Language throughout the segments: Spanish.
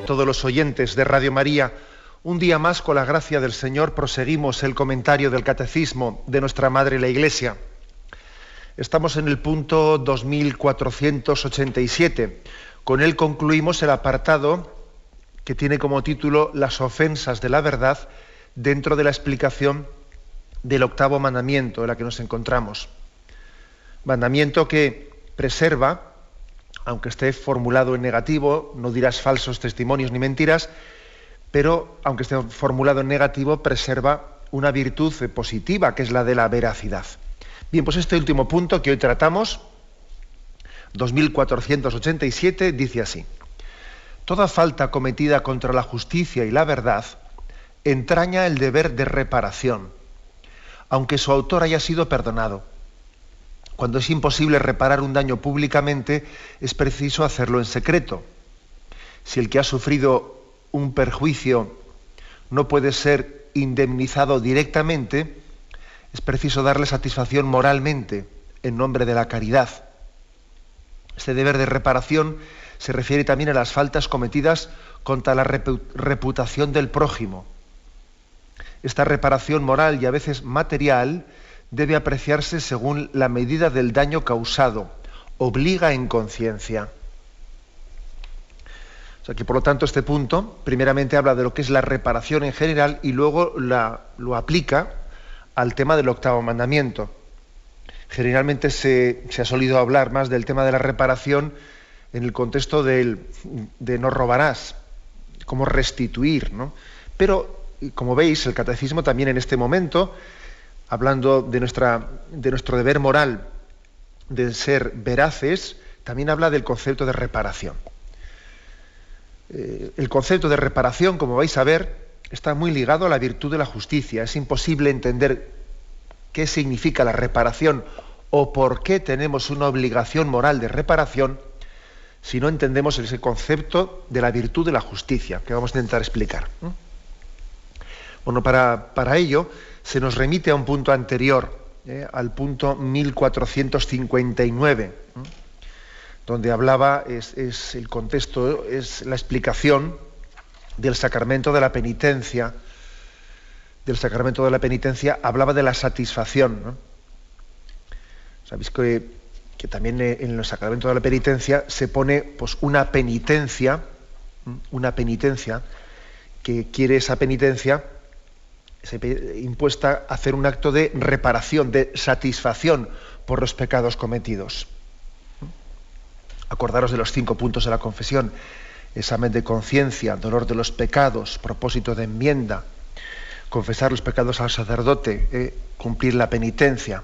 Todos los oyentes de Radio María, un día más, con la gracia del Señor, proseguimos el comentario del Catecismo de nuestra Madre la Iglesia. Estamos en el punto 2487. Con él concluimos el apartado que tiene como título Las ofensas de la verdad, dentro de la explicación del octavo mandamiento en la que nos encontramos. Mandamiento que preserva, aunque esté formulado en negativo, no dirás falsos testimonios ni mentiras, pero aunque esté formulado en negativo, preserva una virtud positiva, que es la de la veracidad. Bien, pues este último punto que hoy tratamos, 2487, dice así: toda falta cometida contra la justicia y la verdad entraña el deber de reparación, aunque su autor haya sido perdonado. Cuando es imposible reparar un daño públicamente, es preciso hacerlo en secreto. Si el que ha sufrido un perjuicio no puede ser indemnizado directamente, es preciso darle satisfacción moralmente, en nombre de la caridad. Este deber de reparación se refiere también a las faltas cometidas contra la reputación del prójimo. Esta reparación moral y a veces material debe apreciarse según la medida del daño causado, obliga en conciencia. O sea que, por lo tanto, este punto primeramente habla de lo que es la reparación en general y luego lo aplica al tema del octavo mandamiento. Generalmente se ha solido hablar más del tema de la reparación en el contexto de no robarás, cómo restituir, ¿no? Pero, como veis, el Catecismo también en este momento, hablando de nuestro deber moral de ser veraces, también habla del concepto de reparación. El concepto de reparación, como vais a ver, está muy ligado a la virtud de la justicia. Es imposible entender qué significa la reparación o por qué tenemos una obligación moral de reparación si no entendemos ese concepto de la virtud de la justicia, que vamos a intentar explicar. Bueno, para ello se nos remite a un punto anterior, al punto 1459, donde hablaba, es el contexto, es la explicación del sacramento de la penitencia. Del sacramento de la penitencia hablaba de la satisfacción, ¿no? Sabéis que también en el sacramento de la penitencia se pone pues una penitencia que quiere esa penitencia impuesta a hacer un acto de reparación, de satisfacción por los pecados cometidos. Acordaros de los 5 puntos de la confesión: examen de conciencia, dolor de los pecados, propósito de enmienda, confesar los pecados al sacerdote, cumplir la penitencia.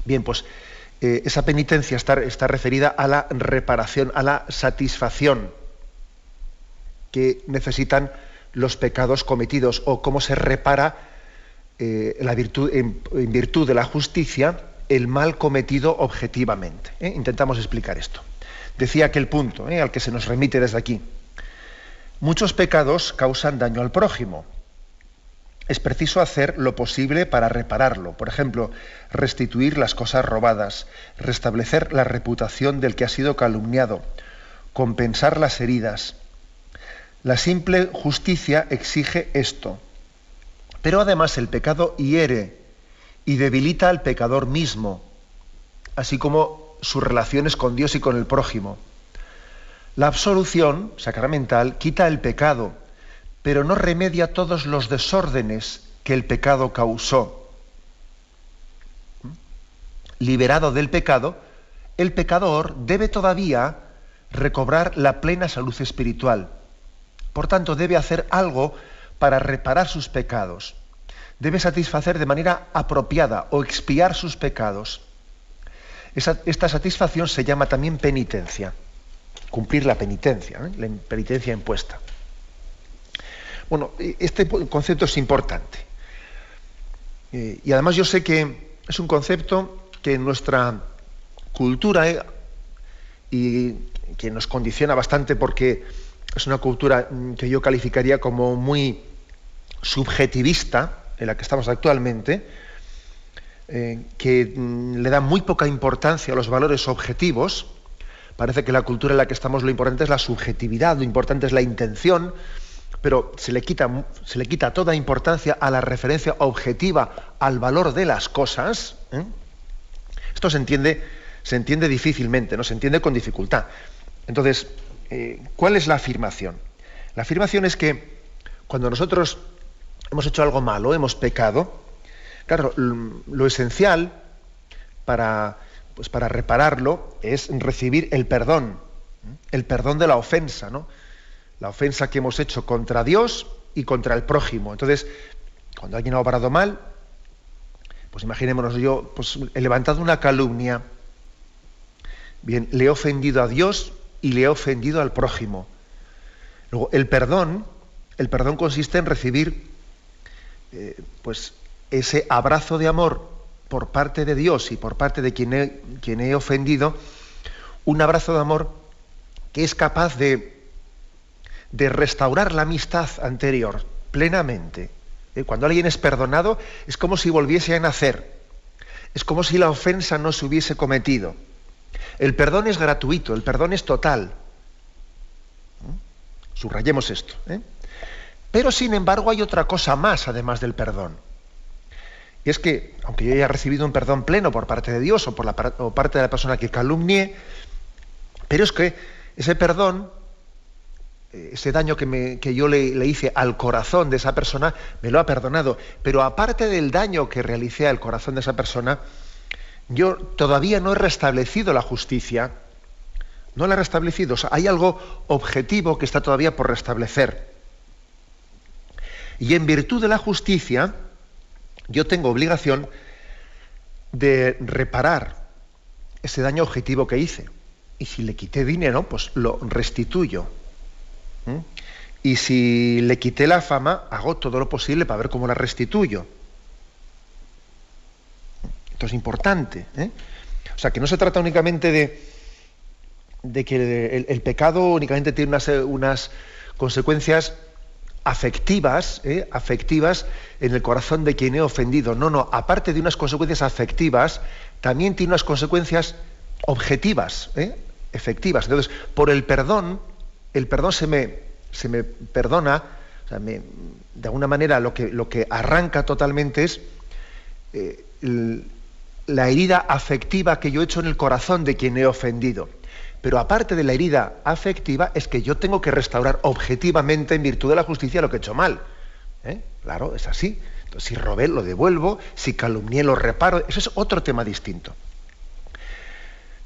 Bien, pues esa penitencia está referida a la reparación, a la satisfacción que necesitan los pecados cometidos, o cómo se repara en virtud de la justicia el mal cometido objetivamente. Intentamos explicar esto. Decía aquel punto al que se nos remite desde aquí: muchos pecados causan daño al prójimo. Es preciso hacer lo posible para repararlo. Por ejemplo, restituir las cosas robadas, restablecer la reputación del que ha sido calumniado, compensar las heridas. La simple justicia exige esto. Pero además el pecado hiere y debilita al pecador mismo, así como sus relaciones con Dios y con el prójimo. La absolución sacramental quita el pecado, pero no remedia todos los desórdenes que el pecado causó. Liberado del pecado, el pecador debe todavía recobrar la plena salud espiritual. Por tanto, debe hacer algo para reparar sus pecados. Debe satisfacer de manera apropiada o expiar sus pecados. Esta satisfacción se llama también penitencia. Cumplir la penitencia impuesta. Bueno, este concepto es importante. Y además yo sé que es un concepto que en nuestra cultura y que nos condiciona bastante, porque es una cultura que yo calificaría como muy subjetivista, en la que estamos actualmente, que le da muy poca importancia a los valores objetivos. Parece que la cultura en la que estamos lo importante es la subjetividad, lo importante es la intención, pero se le quita toda importancia a la referencia objetiva, al valor de las cosas. Esto se entiende difícilmente, ¿no? Se entiende con dificultad. Entonces, ¿cuál es la afirmación? La afirmación es que cuando nosotros hemos hecho algo malo, hemos pecado, claro, lo esencial para repararlo es recibir el perdón de la ofensa, ¿no? La ofensa que hemos hecho contra Dios y contra el prójimo. Entonces, cuando alguien ha obrado mal, pues imaginémonos, yo pues, he levantado una calumnia, bien, le he ofendido a Dios y le he ofendido al prójimo. Luego, el perdón consiste en recibir pues ese abrazo de amor por parte de Dios y por parte de quien he ofendido, un abrazo de amor que es capaz de restaurar la amistad anterior plenamente. Cuando alguien es perdonado, es como si volviese a nacer, es como si la ofensa no se hubiese cometido. El perdón es gratuito, el perdón es total. Subrayemos esto. Pero, sin embargo, hay otra cosa más, además del perdón. Y es que, aunque yo haya recibido un perdón pleno por parte de Dios o por parte de la persona que calumnié, pero es que ese perdón, ese daño que yo le hice al corazón de esa persona, me lo ha perdonado. Pero aparte del daño que realicé al corazón de esa persona, yo todavía no he restablecido la justicia. No la he restablecido. O sea, hay algo objetivo que está todavía por restablecer. Y en virtud de la justicia, yo tengo obligación de reparar ese daño objetivo que hice. Y si le quité dinero, pues lo restituyo. Y si le quité la fama, hago todo lo posible para ver cómo la restituyo. Esto es importante. O sea, que no se trata únicamente de que el pecado únicamente tiene unas consecuencias afectivas en el corazón de quien he ofendido. No, aparte de unas consecuencias afectivas, también tiene unas consecuencias objetivas, efectivas. Entonces, por el perdón se me perdona, o sea, de alguna manera lo que arranca totalmente es la herida afectiva que yo he hecho en el corazón de quien he ofendido. Pero aparte de la herida afectiva, es que yo tengo que restaurar objetivamente, en virtud de la justicia, lo que he hecho mal. Claro, es así. Entonces, si robé, lo devuelvo; si calumnié, lo reparo. Eso es otro tema distinto.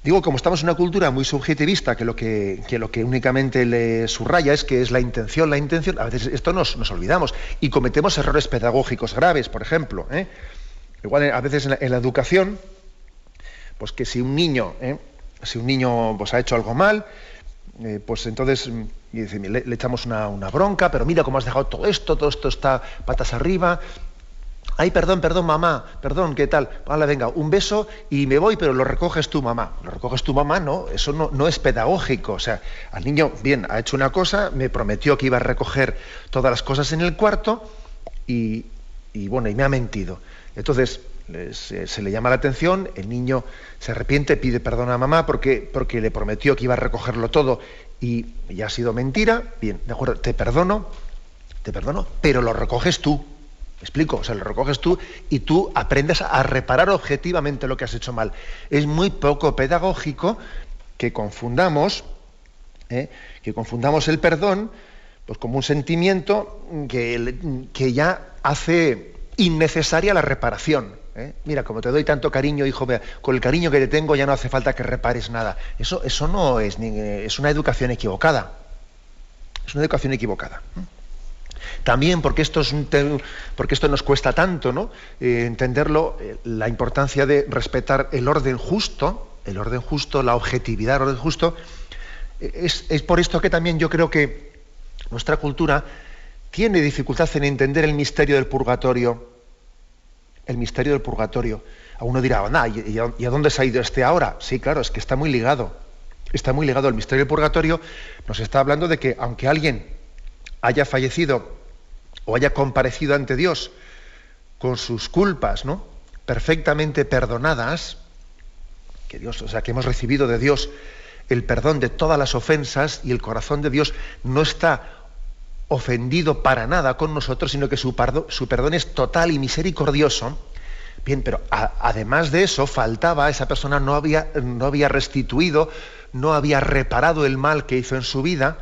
Digo, como estamos en una cultura muy subjetivista, que lo que únicamente le subraya es que es la intención, a veces esto nos olvidamos y cometemos errores pedagógicos graves, por ejemplo. Igual a veces en la educación, pues que si un niño pues ha hecho algo mal, pues entonces le echamos una bronca, pero mira cómo has dejado todo esto está patas arriba. Ay, perdón, mamá, perdón, ¿qué tal? Vale, venga, un beso y me voy, pero lo recoges tú, mamá. Lo recoges tú, mamá, no, eso no es pedagógico. O sea, al niño, bien, ha hecho una cosa, me prometió que iba a recoger todas las cosas en el cuarto y me ha mentido. Entonces, se le llama la atención, el niño se arrepiente, pide perdón a mamá porque le prometió que iba a recogerlo todo y ya ha sido mentira. Bien, de acuerdo, te perdono, pero lo recoges tú. ¿Me explico? O sea, lo recoges tú y tú aprendes a reparar objetivamente lo que has hecho mal. Es muy poco pedagógico que confundamos el perdón pues como un sentimiento que ya hace innecesaria la reparación. Mira, como te doy tanto cariño, hijo, con el cariño que te tengo ya no hace falta que repares nada. Eso no es es una educación equivocada. Es una educación equivocada. También porque esto nos cuesta tanto, ¿no? Entenderlo, la importancia de respetar el orden justo, la objetividad, el orden justo. Es por esto que también yo creo que nuestra cultura tiene dificultad en entender el misterio del purgatorio. El misterio del purgatorio. A uno dirá, ¿y a dónde se ha ido este ahora? Sí, claro, es que está muy ligado. Está muy ligado. El misterio del purgatorio nos está hablando de que aunque alguien haya fallecido o haya comparecido ante Dios con sus culpas, ¿no?, perfectamente perdonadas, que hemos recibido de Dios el perdón de todas las ofensas y el corazón de Dios no está ofendido para nada con nosotros, sino que su perdón es total y misericordioso. Bien, pero además de eso, faltaba, esa persona no había restituido, no había reparado el mal que hizo en su vida,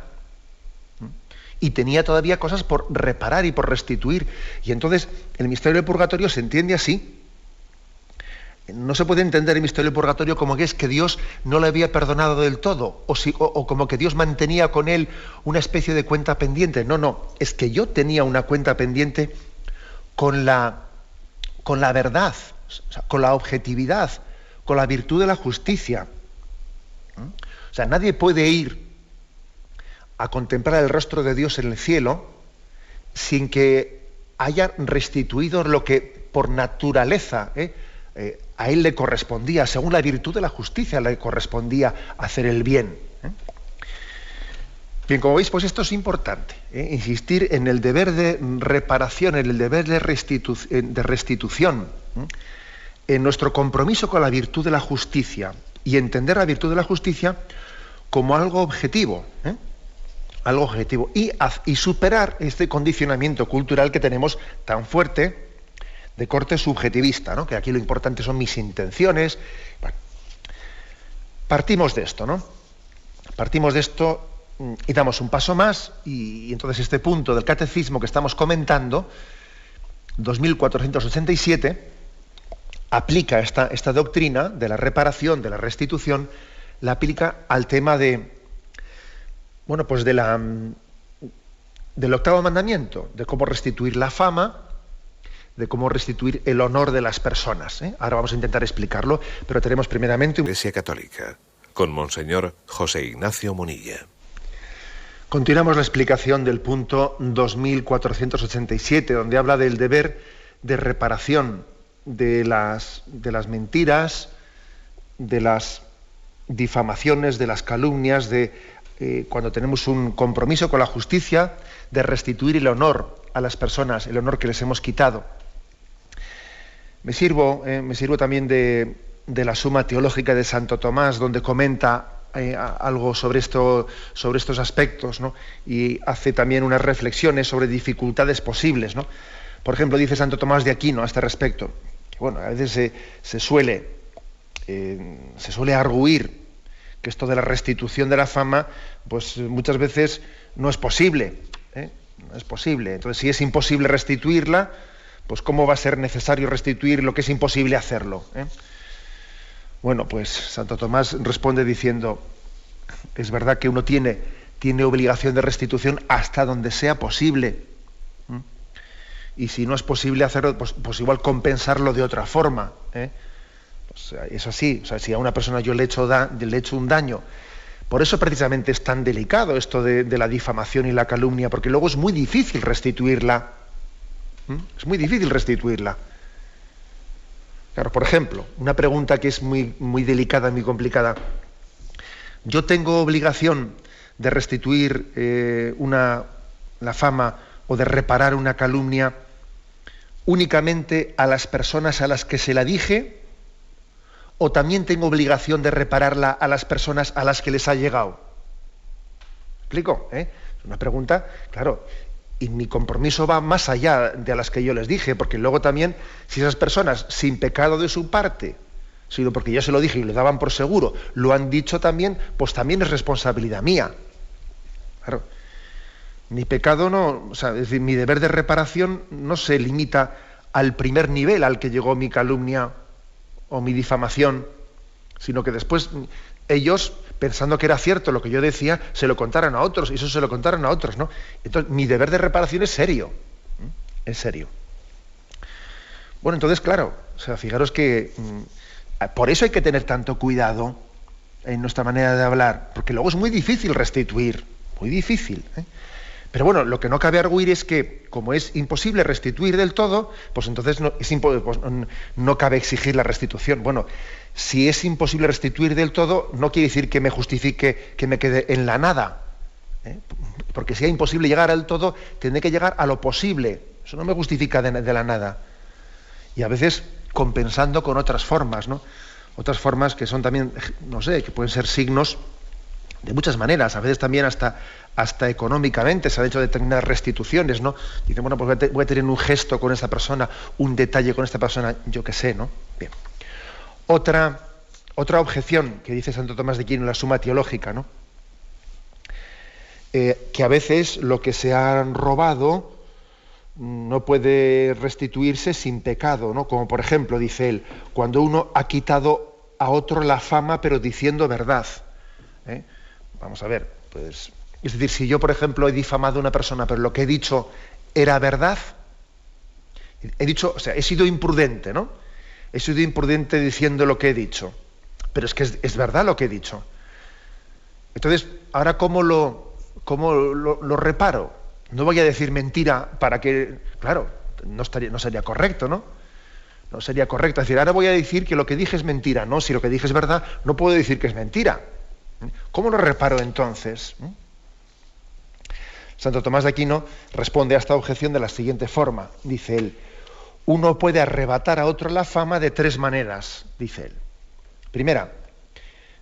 y tenía todavía cosas por reparar y por restituir. Y entonces el misterio del purgatorio se entiende así. No se puede entender el misterio del purgatorio como que es que Dios no le había perdonado del todo, o como que Dios mantenía con él una especie de cuenta pendiente. No, es que yo tenía una cuenta pendiente con la verdad, o sea, con la objetividad, con la virtud de la justicia. O sea, nadie puede ir a contemplar el rostro de Dios en el cielo sin que haya restituido lo que por naturaleza a él le correspondía, según la virtud de la justicia le correspondía hacer el bien. Bien, como veis, pues esto es importante, insistir en el deber de reparación, en el deber de restitución, en nuestro compromiso con la virtud de la justicia, y entender la virtud de la justicia como algo objetivo, algo objetivo, y superar este condicionamiento cultural que tenemos tan fuerte de corte subjetivista, ¿no? Que aquí lo importante son mis intenciones. Bueno, partimos de esto, ¿no? Partimos de esto y damos un paso más, y entonces este punto del catecismo que estamos comentando, 2487, aplica esta doctrina de la reparación, de la restitución, la aplica al tema de, bueno, pues del octavo mandamiento, de cómo restituir la fama, de cómo restituir el honor de las personas. Ahora vamos a intentar explicarlo, pero tenemos primeramente... Iglesia Católica, con Monseñor José Ignacio Munilla. Continuamos la explicación del punto 2487, donde habla del deber de reparación de las mentiras, de las difamaciones, de las calumnias, cuando tenemos un compromiso con la justicia, de restituir el honor a las personas, el honor que les hemos quitado. Me sirvo también de la Suma Teológica de Santo Tomás, donde comenta algo sobre estos aspectos, ¿no? Y hace también unas reflexiones sobre dificultades posibles, ¿no? Por ejemplo, dice Santo Tomás de Aquino a este respecto, que bueno, a veces se suele arguir que esto de la restitución de la fama, pues muchas veces no es posible, no es posible. Entonces, si es imposible restituirla, pues ¿cómo va a ser necesario restituir lo que es imposible hacerlo? Bueno, pues Santo Tomás responde diciendo, es verdad que uno tiene obligación de restitución hasta donde sea posible. Y si no es posible hacerlo, pues igual compensarlo de otra forma. Pues es así. O sea, si a una persona yo le he hecho un daño, por eso precisamente es tan delicado esto de la difamación y la calumnia, porque luego es muy difícil restituirla. Es muy difícil restituirla. Claro, por ejemplo, una pregunta que es muy, muy delicada, muy complicada. ¿Yo tengo obligación de restituir la fama o de reparar una calumnia únicamente a las personas a las que se la dije, o también tengo obligación de repararla a las personas a las que les ha llegado? ¿Me explico? Es una pregunta, claro. Y mi compromiso va más allá de las que yo les dije, porque luego también, si esas personas, sin pecado de su parte, sino porque yo se lo dije y lo daban por seguro, lo han dicho también, pues también es responsabilidad mía. Claro. Mi pecado no, o sea, es decir, mi deber de reparación no se limita al primer nivel al que llegó mi calumnia o mi difamación, sino que después ellos, pensando que era cierto lo que yo decía, se lo contaron a otros, y eso se lo contaron a otros, ¿no? Entonces, mi deber de reparación es serio. Es serio. Bueno, entonces, claro, o sea, fijaros que por eso hay que tener tanto cuidado en nuestra manera de hablar, porque luego es muy difícil restituir, muy difícil. Pero bueno, lo que no cabe arguir es que, como es imposible restituir del todo, pues entonces no cabe exigir la restitución. Bueno, si es imposible restituir del todo, no quiere decir que me justifique que me quede en la nada. Porque si es imposible llegar al todo, tendré que llegar a lo posible. Eso no me justifica de la nada. Y a veces compensando con otras formas, ¿no? Otras formas que son también, no sé, que pueden ser signos de muchas maneras, a veces también hasta económicamente se han hecho determinadas restituciones, ¿no? Dicen, bueno, pues voy a tener un gesto con esta persona, un detalle con esta persona, yo qué sé, ¿no? Bien. Otra objeción que dice Santo Tomás de Aquino en la Suma Teológica, ¿no? Que a veces lo que se han robado no puede restituirse sin pecado, ¿no? Como por ejemplo, dice él, cuando uno ha quitado a otro la fama pero diciendo verdad. Vamos a ver, pues, es decir, si yo por ejemplo he difamado a una persona pero lo que he dicho era verdad, he dicho, o sea, he sido imprudente, ¿no? He sido imprudente diciendo lo que he dicho, pero es que es verdad lo que he dicho. Entonces, ahora ¿cómo lo reparo? No voy a decir mentira para que, claro, no sería correcto, ¿no? No sería correcto. Es decir, ahora voy a decir que lo que dije es mentira. No, si lo que dije es verdad, no puedo decir que es mentira. ¿Cómo lo reparo entonces? Santo Tomás de Aquino responde a esta objeción de la siguiente forma. Dice él, uno puede arrebatar a otro la fama de 3 maneras, dice él. Primera,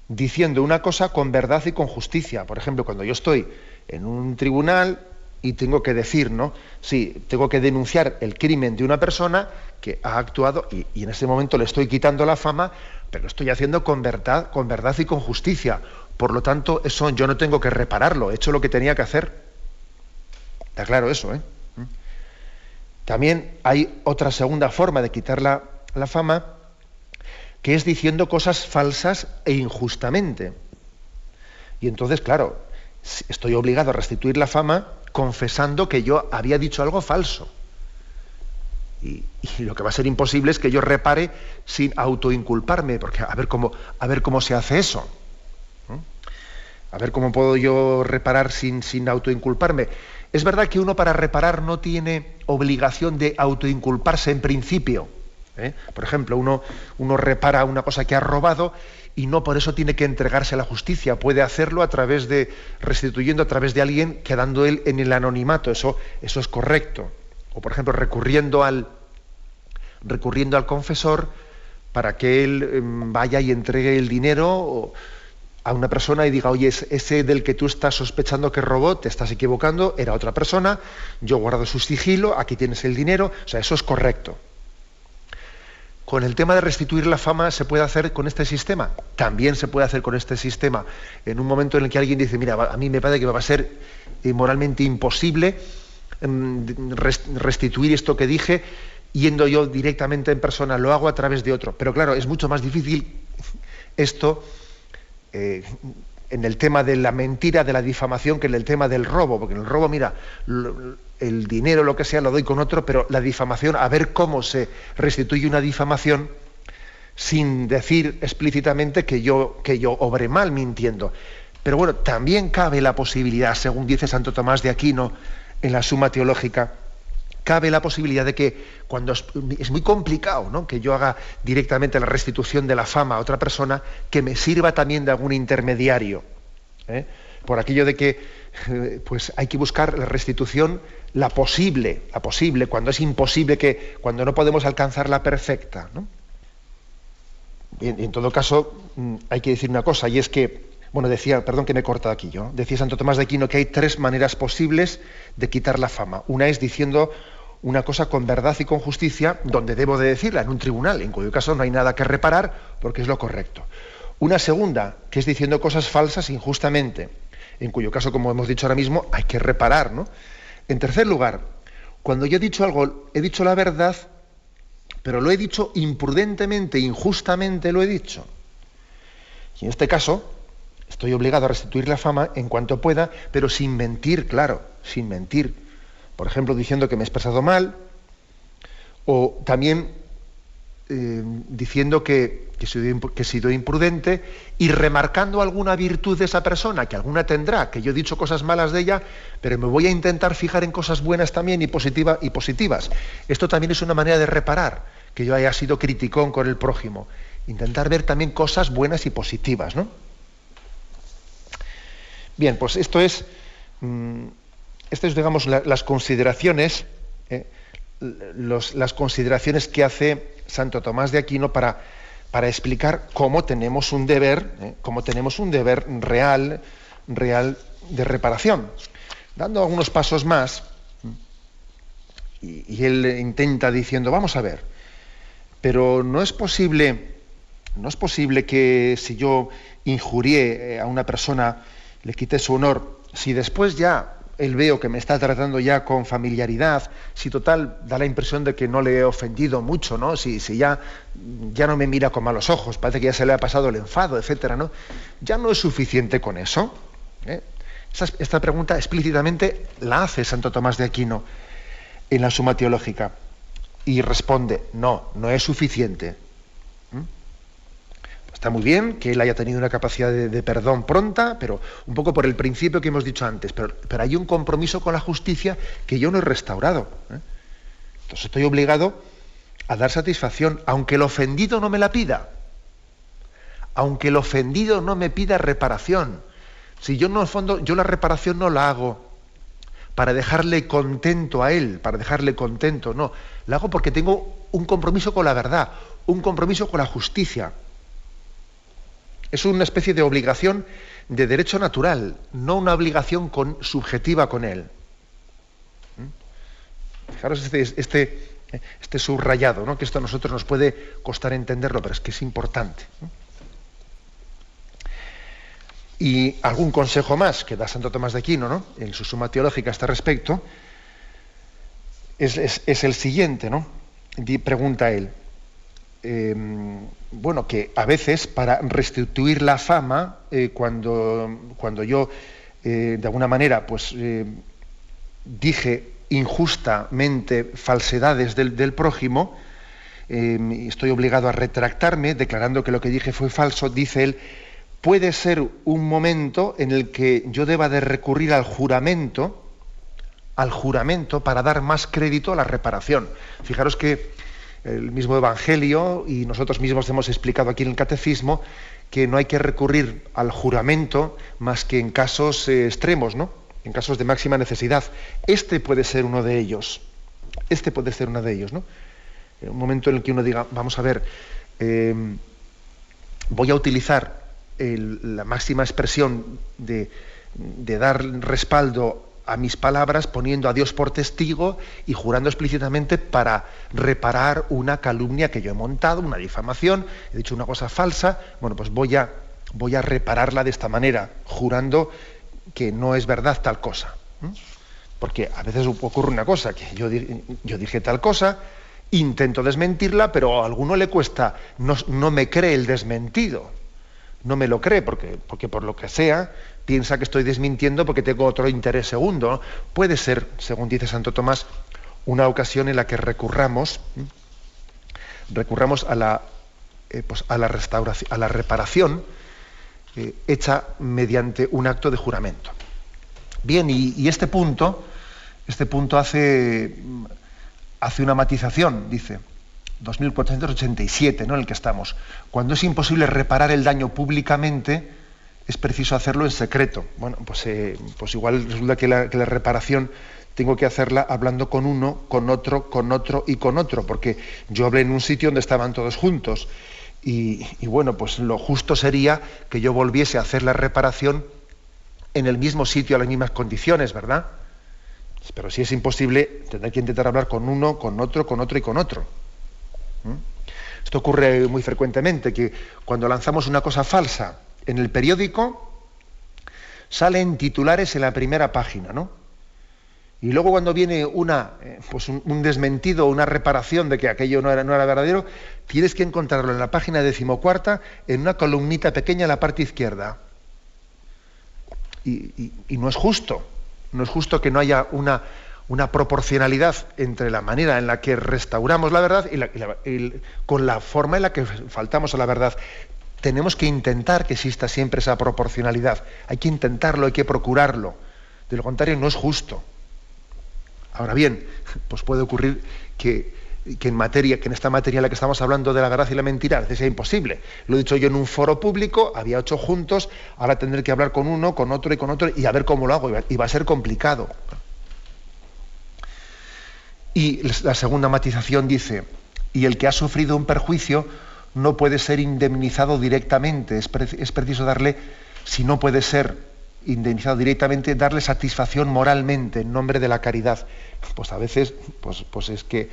diciendo una cosa con verdad y con justicia. Por ejemplo, cuando yo estoy en un tribunal y tengo que decir, ¿no? Sí, tengo que denunciar el crimen de una persona que ha actuado y en ese momento le estoy quitando la fama, pero lo estoy haciendo con verdad y con justicia. Por lo tanto, eso yo no tengo que repararlo, he hecho lo que tenía que hacer. Está claro eso, ¿eh? También hay otra segunda forma de quitar la fama, que es diciendo cosas falsas e injustamente. Y entonces, claro, estoy obligado a restituir la fama confesando que yo había dicho algo falso. Y lo que va a ser imposible es que yo repare sin autoinculparme, porque a ver cómo se hace eso. A ver cómo puedo yo reparar sin autoinculparme. Es verdad que uno para reparar no tiene obligación de autoinculparse en principio. Por ejemplo, uno repara una cosa que ha robado y no por eso tiene que entregarse a la justicia. Puede hacerlo restituyendo a través de alguien, quedando él en el anonimato. Eso es correcto. O por ejemplo, recurriendo al confesor para que él vaya y entregue el dinero a una persona y diga, oye, ese del que tú estás sospechando que robó, te estás equivocando, era otra persona, yo guardo su sigilo, aquí tienes el dinero. O sea, eso es correcto. Con el tema de restituir la fama, ¿se puede hacer con este sistema? También se puede hacer con este sistema. En un momento en el que alguien dice, mira, a mí me parece que va a ser moralmente imposible restituir esto que dije yendo yo directamente en persona, lo hago a través de otro. Pero claro, es mucho más difícil esto en el tema de la mentira, de la difamación, que en el tema del robo. Porque en el robo, mira, el dinero, lo que sea, lo doy con otro, pero la difamación, a ver cómo se restituye una difamación sin decir explícitamente que yo obré mal mintiendo. Pero bueno, también cabe la posibilidad, según dice Santo Tomás de Aquino en la Suma Teológica, cabe la posibilidad de que cuando es muy complicado, ¿no?, que yo haga directamente la restitución de la fama a otra persona, que me sirva también de algún intermediario, por aquello de que pues hay que buscar la restitución, la posible, cuando es imposible, cuando no podemos alcanzar la perfecta, ¿no? Bien, en todo caso, hay que decir una cosa, y es que, bueno, perdón que me he cortado aquí yo, decía Santo Tomás de Aquino que hay 3 maneras posibles de quitar la fama. Una es diciendo una cosa con verdad y con justicia, donde debo de decirla, en un tribunal, en cuyo caso no hay nada que reparar, porque es lo correcto. Una segunda, que es diciendo cosas falsas injustamente, en cuyo caso, como hemos dicho ahora mismo, hay que reparar, ¿no? En tercer lugar, cuando yo he dicho algo, he dicho la verdad, pero lo he dicho imprudentemente, injustamente lo he dicho. Y en este caso, estoy obligado a restituir la fama en cuanto pueda, pero sin mentir, claro, sin mentir. Por ejemplo, diciendo que me he expresado mal, o también diciendo que he sido imprudente y remarcando alguna virtud de esa persona, que alguna tendrá, que yo he dicho cosas malas de ella, pero me voy a intentar fijar en cosas buenas también y positivas. Esto también es una manera de reparar, que yo haya sido criticón con el prójimo. Intentar ver también cosas buenas y positivas, ¿no? Bien, pues esto es, digamos, las consideraciones, las consideraciones que hace Santo Tomás de Aquino para explicar cómo tenemos un deber real, real de reparación. Dando algunos pasos más, y él intenta diciendo, vamos a ver, pero no es posible que si yo injurié a una persona, le quité su honor, si después ya él veo que me está tratando ya con familiaridad, si total da la impresión de que no le he ofendido mucho, ¿no? Si ya no me mira con malos ojos, parece que ya se le ha pasado el enfado, etcétera, ¿no? ¿Ya no es suficiente con eso? Esta pregunta explícitamente la hace Santo Tomás de Aquino en la Suma Teológica y responde, no es suficiente. Está muy bien que él haya tenido una capacidad de perdón pronta, pero un poco por el principio que hemos dicho antes, pero hay un compromiso con la justicia que yo no he restaurado. Entonces estoy obligado a dar satisfacción, aunque el ofendido no me la pida, aunque el ofendido no me pida reparación. Si yo, en el fondo, yo la reparación no la hago para dejarle contento a él, no, la hago porque tengo un compromiso con la verdad, un compromiso con la justicia. Es una especie de obligación de derecho natural, no una obligación subjetiva con él. Fijaros este subrayado, ¿no? Que esto a nosotros nos puede costar entenderlo, pero es que es importante. Y algún consejo más que da Santo Tomás de Aquino, ¿no? En su Suma Teológica a este respecto, es el siguiente, ¿no? Pregunta él. Que a veces para restituir la fama, cuando yo de alguna manera dije injustamente falsedades del prójimo, estoy obligado a retractarme declarando que lo que dije fue falso, dice él, puede ser un momento en el que yo deba de recurrir al juramento para dar más crédito a la reparación. Fijaros que el mismo Evangelio, y nosotros mismos hemos explicado aquí en el Catecismo, que no hay que recurrir al juramento más que en casos extremos, ¿no? En casos de máxima necesidad. Este puede ser uno de ellos, ¿no? Un momento en el que uno diga, vamos a ver, voy a utilizar la máxima expresión de dar respaldo a mis palabras, poniendo a Dios por testigo y jurando explícitamente para reparar una calumnia que yo he montado, una difamación, he dicho una cosa falsa, pues voy a repararla de esta manera, jurando que no es verdad tal cosa. Porque a veces ocurre una cosa, que yo dije tal cosa, intento desmentirla, pero a alguno le cuesta, no me cree el desmentido. No me lo cree porque por lo que sea piensa que estoy desmintiendo porque tengo otro interés segundo, ¿no? Puede ser, según dice Santo Tomás, una ocasión en la que recurramos a la restauración, a la reparación hecha mediante un acto de juramento. Bien, y este punto hace una matización, dice 2487, ¿no? En el que estamos. Cuando es imposible reparar el daño públicamente, es preciso hacerlo en secreto. Pues igual resulta que la reparación tengo que hacerla hablando con uno, con otro y con otro, porque yo hablé en un sitio donde estaban todos juntos. Y pues lo justo sería que yo volviese a hacer la reparación en el mismo sitio, a las mismas condiciones, ¿verdad? Pero si es imposible, tendré que intentar hablar con uno, con otro y con otro. Esto ocurre muy frecuentemente, que cuando lanzamos una cosa falsa en el periódico, salen titulares en la primera página, ¿no? Y luego cuando viene un desmentido, una reparación de que aquello no era verdadero, tienes que encontrarlo en la página 14, en una columnita pequeña en la parte izquierda. Y no es justo. No es justo que no haya una proporcionalidad entre la manera en la que restauramos la verdad y con la forma en la que faltamos a la verdad. Tenemos que intentar que exista siempre esa proporcionalidad. Hay que intentarlo, hay que procurarlo. De lo contrario, no es justo. Ahora bien, pues puede ocurrir que en esta materia en la que estamos hablando de la verdad y la mentira, a veces sea imposible. Lo he dicho yo en un foro público, había 8 juntos, ahora tendré que hablar con uno, con otro y a ver cómo lo hago, y va a ser complicado. Y la segunda matización dice, y el que ha sufrido un perjuicio no puede ser indemnizado directamente, es preciso darle, si no puede ser indemnizado directamente, darle satisfacción moralmente en nombre de la caridad. Pues a veces, pues es que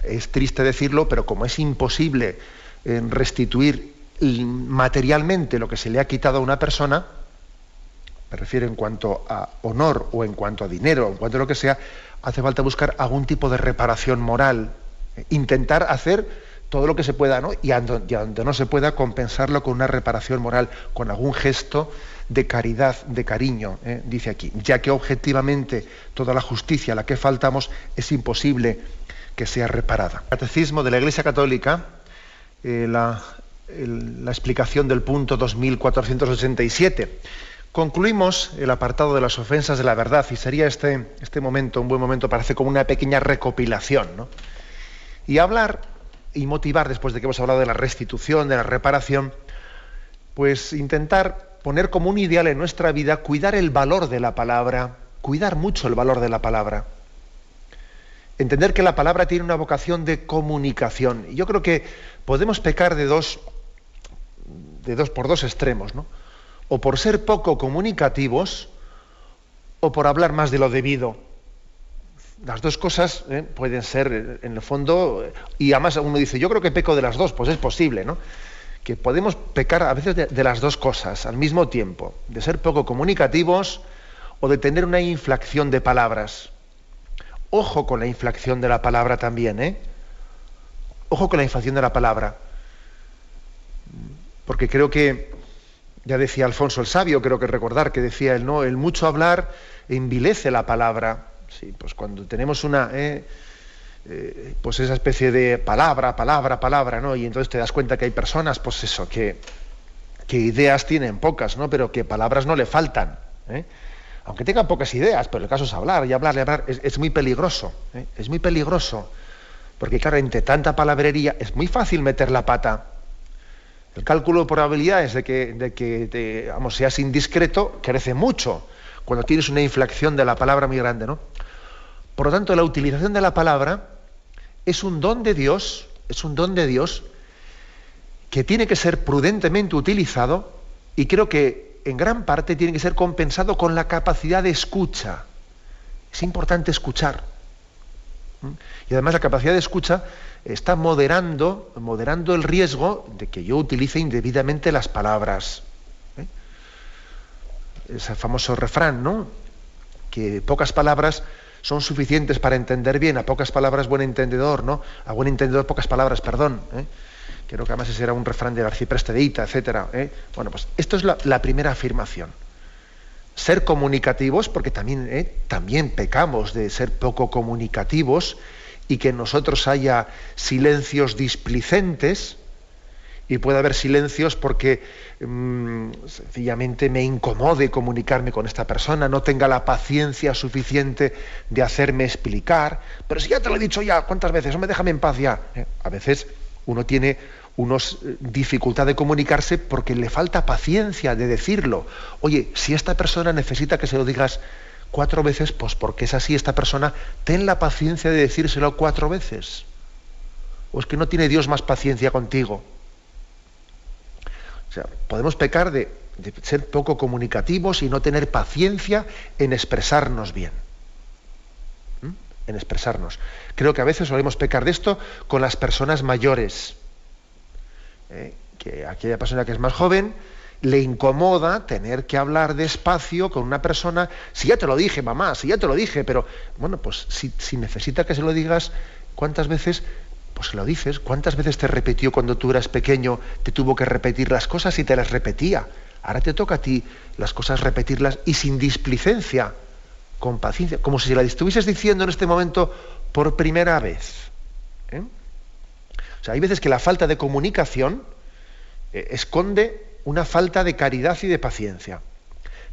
es triste decirlo, pero como es imposible restituir materialmente lo que se le ha quitado a una persona, me refiero en cuanto a honor o en cuanto a dinero, o en cuanto a lo que sea, hace falta buscar algún tipo de reparación moral, intentar hacer todo lo que se pueda, ¿no? Y donde no se pueda, compensarlo con una reparación moral, con algún gesto de caridad, de cariño, dice aquí, ya que objetivamente toda la justicia a la que faltamos es imposible que sea reparada. Catecismo de la Iglesia Católica, la explicación del punto 2487. Concluimos el apartado de las ofensas de la verdad, y sería este momento un buen momento para hacer como una pequeña recopilación, ¿no? Y hablar y motivar, después de que hemos hablado de la restitución, de la reparación, pues intentar poner como un ideal en nuestra vida cuidar el valor de la palabra, cuidar mucho el valor de la palabra. Entender que la palabra tiene una vocación de comunicación. Y yo creo que podemos pecar por dos extremos, ¿no? O por ser poco comunicativos o por hablar más de lo debido. Las dos cosas pueden ser, en el fondo, y además uno dice, yo creo que peco de las dos, pues es posible, ¿no? Que podemos pecar a veces de las dos cosas al mismo tiempo, de ser poco comunicativos o de tener una inflación de palabras. Ojo con la inflación de la palabra también, Ojo con la inflación de la palabra. Porque creo que, ya decía Alfonso el Sabio, creo que recordar que decía él, ¿no? El mucho hablar envilece la palabra. Sí, pues cuando tenemos pues esa especie de palabra, ¿no? Y entonces te das cuenta que hay personas, pues eso, que ideas tienen pocas, ¿no? Pero que palabras no le faltan, aunque tengan pocas ideas, pero el caso es hablar, y hablar, es muy peligroso, es muy peligroso, porque claro, entre tanta palabrería es muy fácil meter la pata. El cálculo de probabilidades de que seas indiscreto crece mucho cuando tienes una inflación de la palabra muy grande, ¿no? Por lo tanto, la utilización de la palabra es un don de Dios, que tiene que ser prudentemente utilizado, y creo que en gran parte tiene que ser compensado con la capacidad de escucha. Es importante escuchar. Y además la capacidad de escucha está moderando el riesgo de que yo utilice indebidamente las palabras. Ese famoso refrán, ¿no? Que pocas palabras son suficientes para entender bien, a pocas palabras buen entendedor, ¿no? A buen entendedor pocas palabras, perdón. Creo que además ese era un refrán del arcipreste de Hita, etcétera. Bueno, pues esto es la primera afirmación. Ser comunicativos, porque también pecamos de ser poco comunicativos, y que en nosotros haya silencios displicentes, y puede haber silencios porque sencillamente me incomode comunicarme con esta persona, no tenga la paciencia suficiente de hacerme explicar, pero si ya te lo he dicho ya, ¿cuántas veces? Hombre, déjame en paz ya. A veces uno tiene dificultad de comunicarse porque le falta paciencia de decirlo. Oye, si esta persona necesita que se lo digas 4 veces, pues porque es así esta persona, ten la paciencia de decírselo 4 veces. ¿O es que no tiene Dios más paciencia contigo? O sea, podemos pecar de ser poco comunicativos y no tener paciencia en expresarnos bien. En expresarnos. Creo que a veces solemos pecar de esto con las personas mayores. Que aquella persona que es más joven le incomoda tener que hablar despacio con una persona. Si ya te lo dije, mamá, si ya te lo dije, pero bueno, pues si necesita que se lo digas, ¿cuántas veces? Pues se lo dices. ¿Cuántas veces te repitió cuando tú eras pequeño, te tuvo que repetir las cosas y te las repetía? Ahora te toca a ti las cosas repetirlas y sin displicencia, con paciencia, como si la estuvieses diciendo en este momento por primera vez. O sea, hay veces que la falta de comunicación esconde una falta de caridad y de paciencia.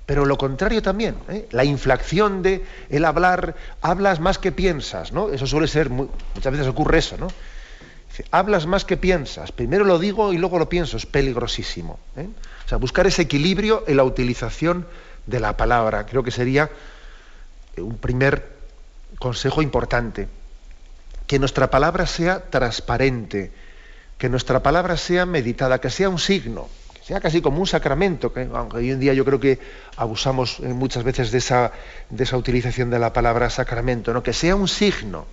Pero lo contrario también, la inflación de el hablar, hablas más que piensas, ¿no? Eso suele ser, muchas veces ocurre eso, ¿no? Dice, hablas más que piensas, primero lo digo y luego lo pienso, es peligrosísimo. O sea, buscar ese equilibrio en la utilización de la palabra, creo que sería un primer consejo importante. Que nuestra palabra sea transparente, que nuestra palabra sea meditada, que sea un signo, que sea casi como un sacramento, que aunque hoy en día yo creo que abusamos muchas veces de esa utilización de la palabra sacramento, ¿no? Que sea un signo.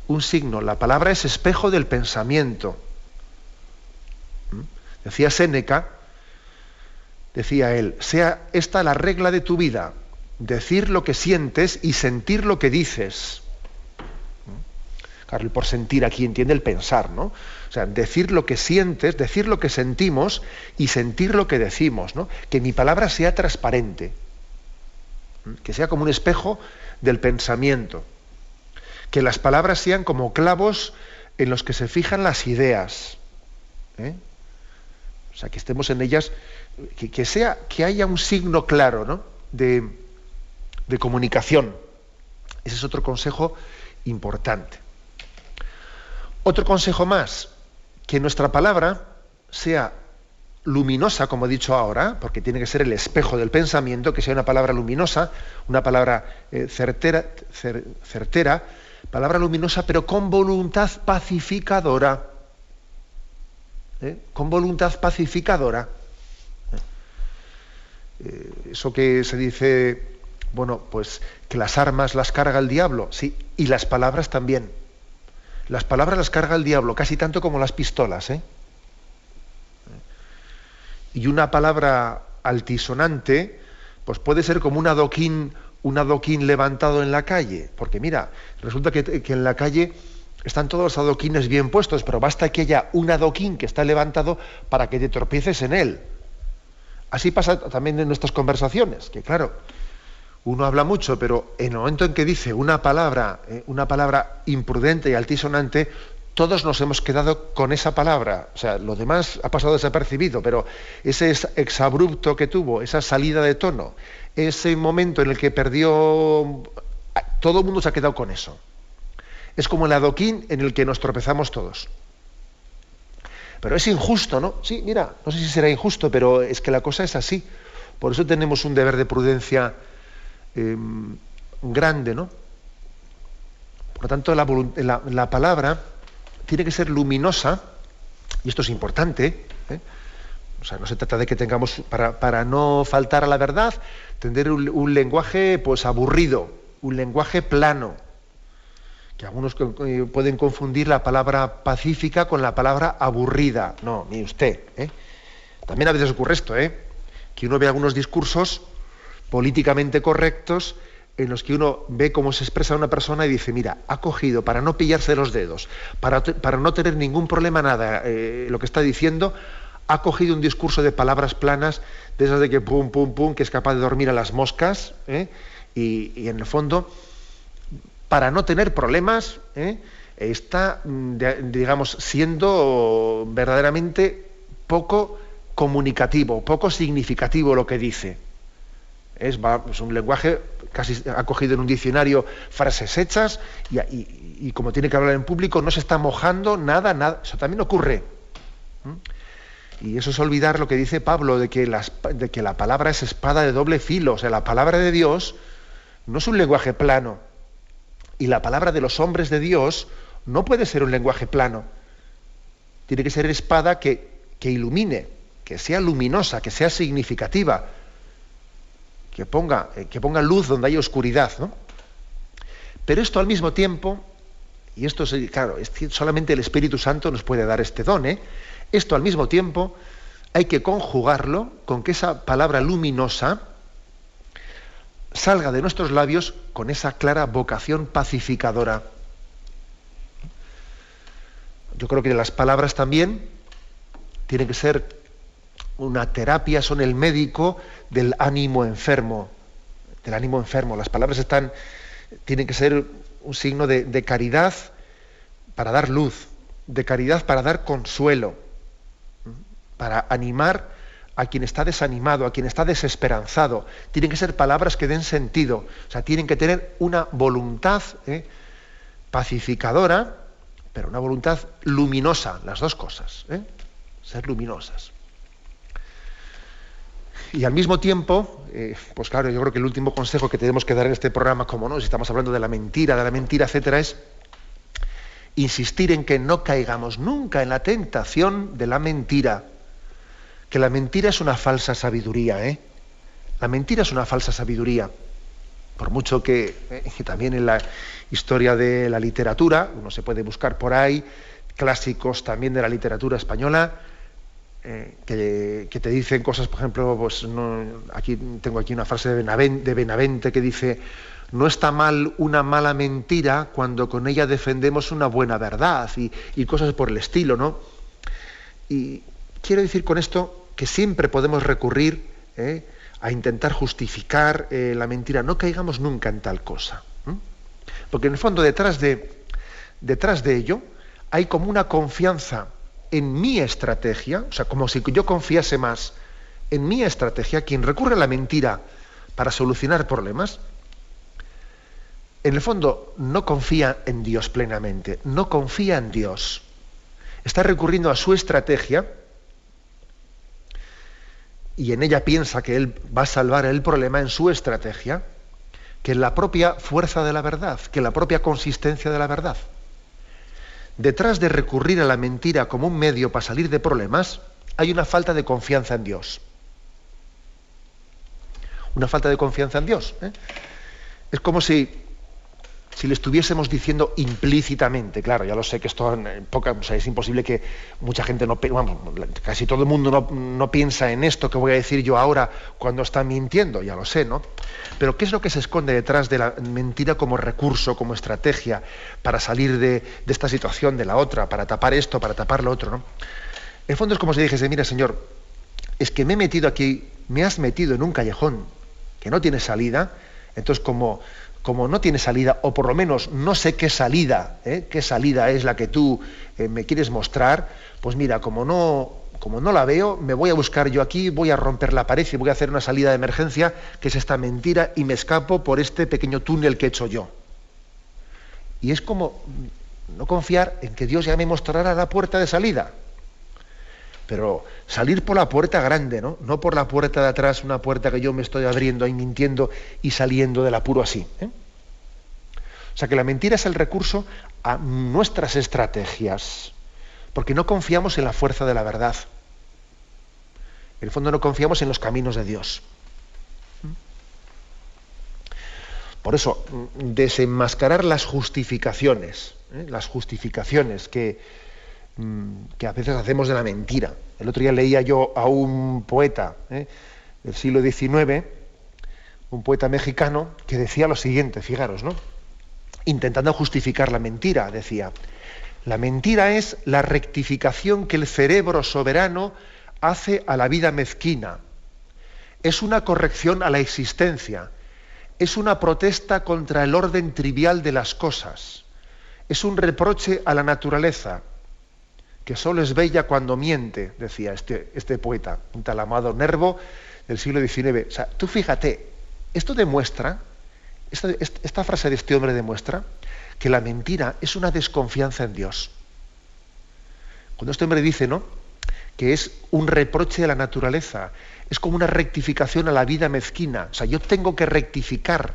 Un signo. La palabra es espejo del pensamiento. Decía Séneca, decía él, sea esta la regla de tu vida, decir lo que sientes y sentir lo que dices. Claro, por sentir aquí entiende el pensar, ¿no? O sea, decir lo que sientes, decir lo que sentimos y sentir lo que decimos, ¿no? Que mi palabra sea transparente, que sea como un espejo del pensamiento, que las palabras sean como clavos en los que se fijan las ideas, o sea, que estemos en ellas, que haya un signo claro, ¿no? de comunicación. Ese es otro consejo importante. Otro consejo más, que nuestra palabra sea luminosa, como he dicho ahora, porque tiene que ser el espejo del pensamiento, que sea una palabra luminosa, una palabra certera, palabra luminosa, pero con voluntad pacificadora. Con voluntad pacificadora. Eso que se dice, bueno, pues que las armas las carga el diablo, sí, y las palabras también. Las palabras las carga el diablo, casi tanto como las pistolas, Y una palabra altisonante, pues puede ser como un adoquín levantado en la calle, porque mira, resulta que en la calle están todos los adoquines bien puestos, pero basta que haya un adoquín que está levantado para que te tropieces en él. Así pasa también en nuestras conversaciones, que claro, uno habla mucho, pero en el momento en que dice una palabra imprudente y altisonante, todos nos hemos quedado con esa palabra. O sea, lo demás ha pasado desapercibido, pero ese exabrupto que tuvo, esa salida de tono, ese momento en el que perdió, todo el mundo se ha quedado con eso. Es como el adoquín en el que nos tropezamos todos. Pero es injusto, ¿no? Sí, mira, no sé si será injusto, pero es que la cosa es así. Por eso tenemos un deber de prudencia grande, ¿no? Por lo tanto, la palabra tiene que ser luminosa, y esto es importante, O sea, no se trata de que tengamos, para no faltar a la verdad, tener un lenguaje pues aburrido, un lenguaje plano, que algunos pueden confundir la palabra pacífica con la palabra aburrida. No, ni usted. También a veces ocurre esto, que uno ve algunos discursos políticamente correctos en los que uno ve cómo se expresa una persona y dice, mira, ha cogido, para no pillarse los dedos, para no tener ningún problema, nada, lo que está diciendo, ha cogido un discurso de palabras planas, de esas de que pum, pum, pum, que es capaz de dormir a las moscas, y en el fondo, para no tener problemas, está, digamos, siendo verdaderamente poco comunicativo, poco significativo lo que dice. Es un lenguaje, casi ha cogido en un diccionario frases hechas y como tiene que hablar en público no se está mojando nada. Eso también ocurre. Y eso es olvidar lo que dice Pablo, de que la palabra es espada de doble filo. O sea, la palabra de Dios no es un lenguaje plano. Y la palabra de los hombres de Dios no puede ser un lenguaje plano. Tiene que ser espada que ilumine, que sea luminosa, que sea significativa, que ponga luz donde hay oscuridad, ¿no? Pero esto al mismo tiempo, y esto es, claro, solamente el Espíritu Santo nos puede dar este don, esto al mismo tiempo hay que conjugarlo con que esa palabra luminosa salga de nuestros labios con esa clara vocación pacificadora. Yo creo que las palabras también tienen que ser una terapia, son el médico del ánimo enfermo. Las palabras tienen que ser un signo de caridad para dar luz, de caridad para dar consuelo, para animar a quien está desanimado, a quien está desesperanzado. Tienen que ser palabras que den sentido, o sea, tienen que tener una voluntad pacificadora, pero una voluntad luminosa, las dos cosas, ser luminosas. Y al mismo tiempo, pues claro, yo creo que el último consejo que tenemos que dar en este programa, como no, si estamos hablando de la mentira, etcétera, es insistir en que no caigamos nunca en la tentación de la mentira. que la mentira es una falsa sabiduría, ¿eh? La mentira es una falsa sabiduría. Por mucho que también en la historia de la literatura, uno se puede buscar por ahí, clásicos también de la literatura española, que te dicen cosas, por ejemplo, pues tengo aquí una frase de Benavente que dice: no está mal una mala mentira cuando con ella defendemos una buena verdad, y cosas por el estilo, ¿no? Y quiero decir con esto que siempre podemos recurrir a intentar justificar la mentira. No caigamos nunca en tal cosa, porque en el fondo detrás de ello hay como una confianza en mi estrategia, o sea, como si yo confiase más en mi estrategia. Quien recurre a la mentira para solucionar problemas, en el fondo no confía en Dios plenamente, no confía en Dios. Está recurriendo a su estrategia y en ella piensa que él va a salvar el problema en su estrategia, que en la propia fuerza de la verdad, que en la propia consistencia de la verdad. Detrás de recurrir a la mentira como un medio para salir de problemas, hay una falta de confianza en Dios. Una falta de confianza en Dios. Es como si le estuviésemos diciendo implícitamente, claro, ya lo sé que esto o sea, es imposible que mucha gente casi todo el mundo no piensa en esto que voy a decir yo ahora cuando está mintiendo, ya lo sé, ¿no? Pero ¿qué es lo que se esconde detrás de la mentira como recurso, como estrategia para salir de esta situación, de la otra, para tapar esto, para tapar lo otro, ¿no? En el fondo es como si dijese: mira, Señor, es que me he metido aquí, me has metido en un callejón que no tiene salida, entonces como no tiene salida, o por lo menos no sé qué salida es la que tú me quieres mostrar, pues mira, como no la veo, me voy a buscar yo aquí, voy a romper la pared y voy a hacer una salida de emergencia, que es esta mentira, y me escapo por este pequeño túnel que he hecho yo. Y es como no confiar en que Dios ya me mostrará la puerta de salida. Pero salir por la puerta grande, no por la puerta de atrás, una puerta que yo me estoy abriendo y mintiendo y saliendo del apuro así. O sea que la mentira es el recurso a nuestras estrategias, porque no confiamos en la fuerza de la verdad. En el fondo no confiamos en los caminos de Dios. Por eso, desenmascarar las justificaciones que a veces hacemos de la mentira. El otro día leía yo a un poeta del siglo XIX, un poeta mexicano, que decía lo siguiente, fijaros, ¿no? Intentando justificar la mentira, decía: la mentira es la rectificación que el cerebro soberano hace a la vida mezquina. Es una corrección a la existencia. Es una protesta contra el orden trivial de las cosas. Es un reproche a la naturaleza, que solo es bella cuando miente, decía este poeta, un tal Amado Nervo del siglo XIX. O sea, tú fíjate, esto demuestra, esta frase de este hombre demuestra que la mentira es una desconfianza en Dios. Cuando este hombre dice, ¿no?, que es un reproche a la naturaleza, es como una rectificación a la vida mezquina. O sea, yo tengo que rectificar,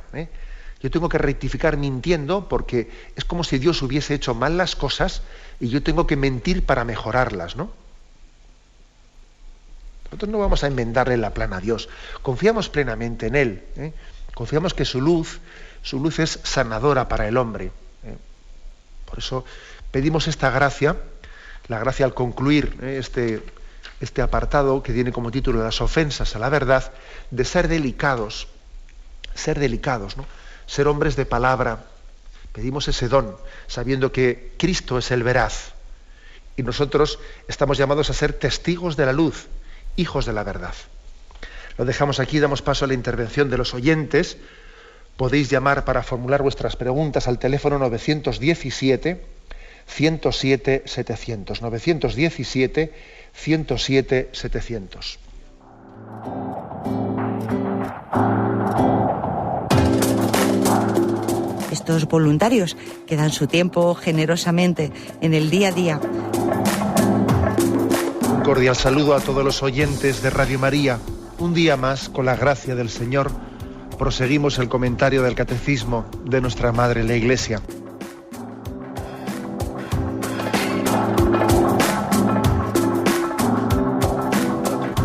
yo tengo que rectificar mintiendo, porque es como si Dios hubiese hecho mal las cosas y yo tengo que mentir para mejorarlas, ¿no? Nosotros no vamos a enmendarle la plana a Dios. Confiamos plenamente en Él. Confiamos que su luz es sanadora para el hombre. Por eso pedimos esta gracia, la gracia al concluir este apartado que tiene como título Las ofensas a la verdad, de ser delicados, ¿no? Ser hombres de palabra. Pedimos ese don, sabiendo que Cristo es el veraz, y nosotros estamos llamados a ser testigos de la luz, hijos de la verdad. Lo dejamos aquí, damos paso a la intervención de los oyentes. Podéis llamar para formular vuestras preguntas al teléfono 917-107-700, 917-107-700. Estos voluntarios que dan su tiempo generosamente en el día a día. Un cordial saludo a todos los oyentes de Radio María. Un día más, con la gracia del Señor, proseguimos el comentario del Catecismo de nuestra Madre la Iglesia.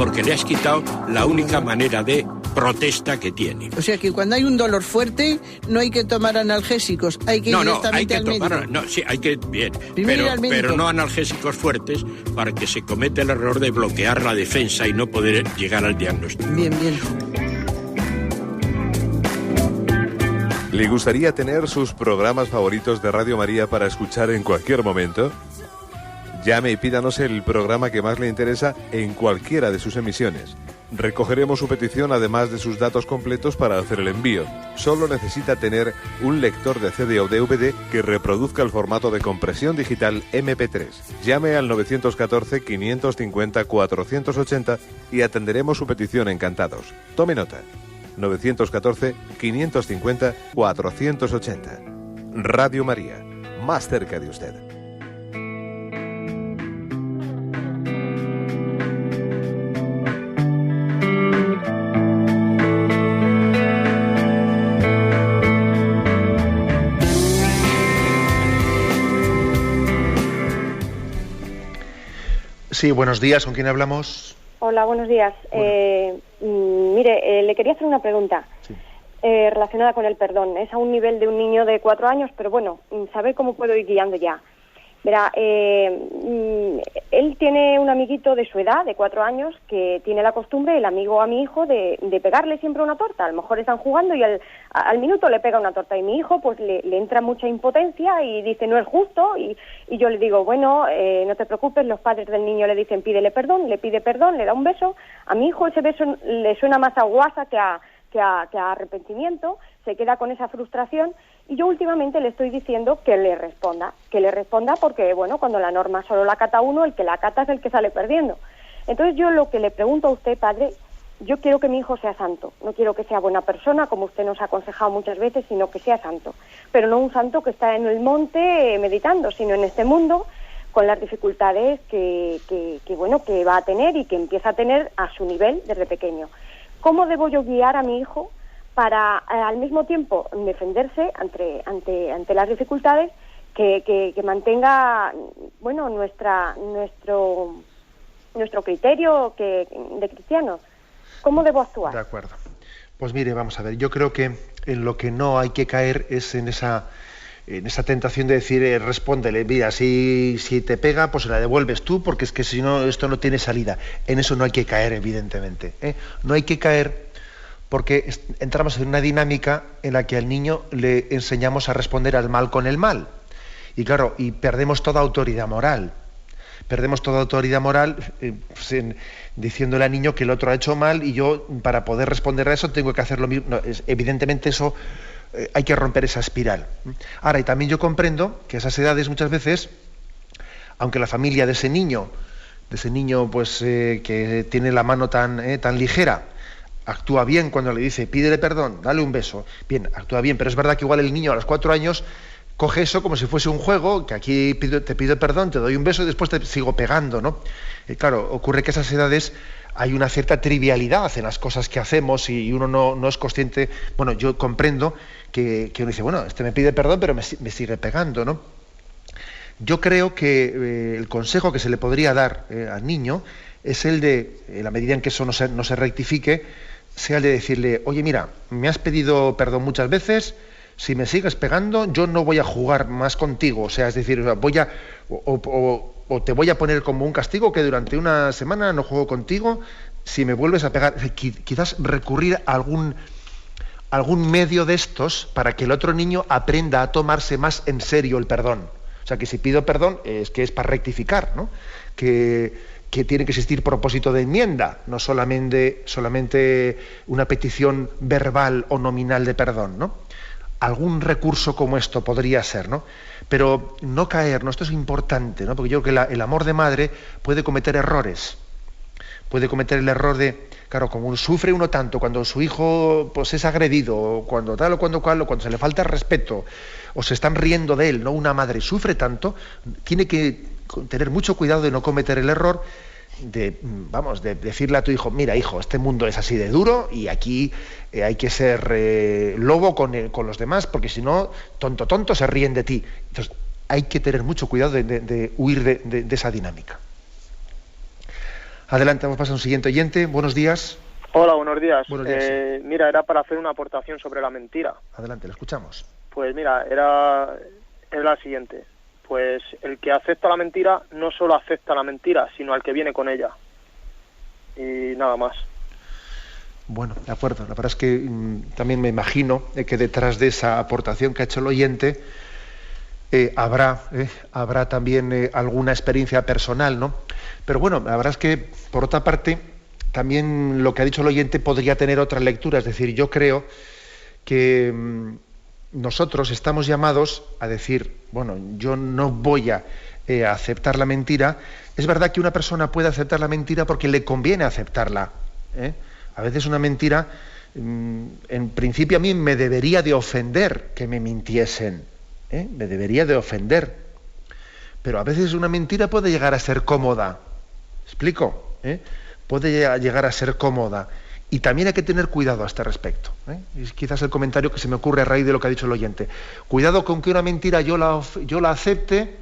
porque le has quitado la única manera de protesta que tiene. O sea que cuando hay un dolor fuerte no hay que tomar analgésicos, hay que ir directamente al médico. No, sí, hay que, bien, pero no analgésicos fuertes para que se cometa el error de bloquear la defensa y no poder llegar al diagnóstico. Bien. ¿Le gustaría tener sus programas favoritos de Radio María para escuchar en cualquier momento? Llame y pídanos el programa que más le interesa en cualquiera de sus emisiones. Recogeremos su petición además de sus datos completos para hacer el envío. Solo necesita tener un lector de CD o DVD que reproduzca el formato de compresión digital MP3. Llame al 914-550-480 y atenderemos su petición encantados. Tome nota. 914-550-480. Radio María, más cerca de usted. Sí, buenos días. ¿Con quién hablamos? Hola, buenos días. Mire, le quería hacer una pregunta relacionada con el perdón. Es a un nivel de un niño de 4 años, pero bueno, saber cómo puedo ir guiando ya. Verá, él tiene un amiguito de su edad, de 4 años, que tiene la costumbre, el amigo a mi hijo, de pegarle siempre una torta. A lo mejor están jugando y al minuto le pega una torta. Y mi hijo, pues le entra mucha impotencia y dice, no es justo. Y yo le digo, bueno, no te preocupes, los padres del niño le dicen, pídele perdón, le pide perdón, le da un beso. A mi hijo ese beso le suena más a guasa que a arrepentimiento, se queda con esa frustración. Y yo últimamente le estoy diciendo que le responda porque, bueno, cuando la norma solo la acata uno, el que la acata es el que sale perdiendo. Entonces yo lo que le pregunto a usted, padre, yo quiero que mi hijo sea santo, no quiero que sea buena persona, como usted nos ha aconsejado muchas veces, sino que sea santo, pero no un santo que está en el monte meditando, sino en este mundo, con las dificultades que va a tener y que empieza a tener a su nivel desde pequeño. ¿Cómo debo yo guiar a mi hijo para al mismo tiempo defenderse ante las dificultades, que mantenga, bueno, nuestro criterio de cristianos? ¿Cómo debo actuar? De acuerdo. Pues mire, vamos a ver, yo creo que en lo que no hay que caer es en esa tentación de decir, respóndele, mira, si te pega, pues se la devuelves tú, porque es que si no, esto no tiene salida. En eso no hay que caer, evidentemente. No hay que caer porque entramos en una dinámica en la que al niño le enseñamos a responder al mal con el mal. Y claro, y perdemos toda autoridad moral. Perdemos toda autoridad moral diciéndole al niño que el otro ha hecho mal y yo, para poder responder a eso, tengo que hacer lo mismo. No, evidentemente eso hay que romper esa espiral. Ahora, y también yo comprendo que a esas edades muchas veces, aunque la familia de ese niño pues que tiene la mano tan ligera, actúa bien cuando le dice, pídele perdón, dale un beso. Bien, actúa bien, pero es verdad que igual el niño a los 4 años coge eso como si fuese un juego, que aquí te pido perdón, te doy un beso y después te sigo pegando, ¿no? Claro, ocurre que a esas edades hay una cierta trivialidad en las cosas que hacemos y uno no es consciente. Bueno, yo comprendo que uno dice, bueno, me pide perdón, pero me sigue pegando, ¿no? Yo creo que el consejo que se le podría dar al niño es el de, en la medida en que eso no se rectifique, sea el de decirle, oye, mira, me has pedido perdón muchas veces, si me sigues pegando, yo no voy a jugar más contigo. O sea, es decir, o te voy a poner como un castigo que durante una semana no juego contigo si me vuelves a pegar. Quizás recurrir a algún medio de estos para que el otro niño aprenda a tomarse más en serio el perdón. O sea, que si pido perdón es que es para rectificar, ¿no? Que tiene que existir propósito de enmienda, no solamente una petición verbal o nominal de perdón, ¿no? Algún recurso como esto podría ser, ¿no? Pero no caer, ¿no? Esto es importante, ¿no? Porque yo creo que el amor de madre puede cometer errores. Puede cometer el error de, claro, como sufre uno tanto cuando su hijo pues es agredido, o cuando tal o cuando cual, o cuando se le falta el respeto, o se están riendo de él, ¿no? Una madre sufre tanto, tiene que tener mucho cuidado de no cometer el error de decirle a tu hijo, mira, hijo, este mundo es así de duro y aquí hay que ser lobo con los demás, porque si no, tonto, se ríen de ti. Entonces, hay que tener mucho cuidado de huir de esa dinámica. Adelante, vamos a pasar a un siguiente oyente. Buenos días. Hola, buenos días. Buenos días, sí. Mira, era para hacer una aportación sobre la mentira. Adelante, lo escuchamos. Pues mira, es la siguiente. Pues el que acepta la mentira no solo acepta la mentira, sino al que viene con ella. Y nada más. Bueno, de acuerdo. La verdad es que también me imagino que detrás de esa aportación que ha hecho el oyente habrá también alguna experiencia personal, ¿no? Pero bueno, la verdad es que, por otra parte, también lo que ha dicho el oyente podría tener otra lectura. Es decir, yo creo que nosotros estamos llamados a decir, bueno, yo no voy a aceptar la mentira. Es verdad que una persona puede aceptar la mentira porque le conviene aceptarla, ¿eh? A veces una mentira, en principio a mí me debería de ofender que me mintiesen, ¿eh? Me debería de ofender. Pero a veces una mentira puede llegar a ser cómoda. ¿Explico? Puede llegar a ser cómoda. Y también hay que tener cuidado a este respecto, ¿eh? Es quizás el comentario que se me ocurre a raíz de lo que ha dicho el oyente. Cuidado con que una mentira yo la acepte,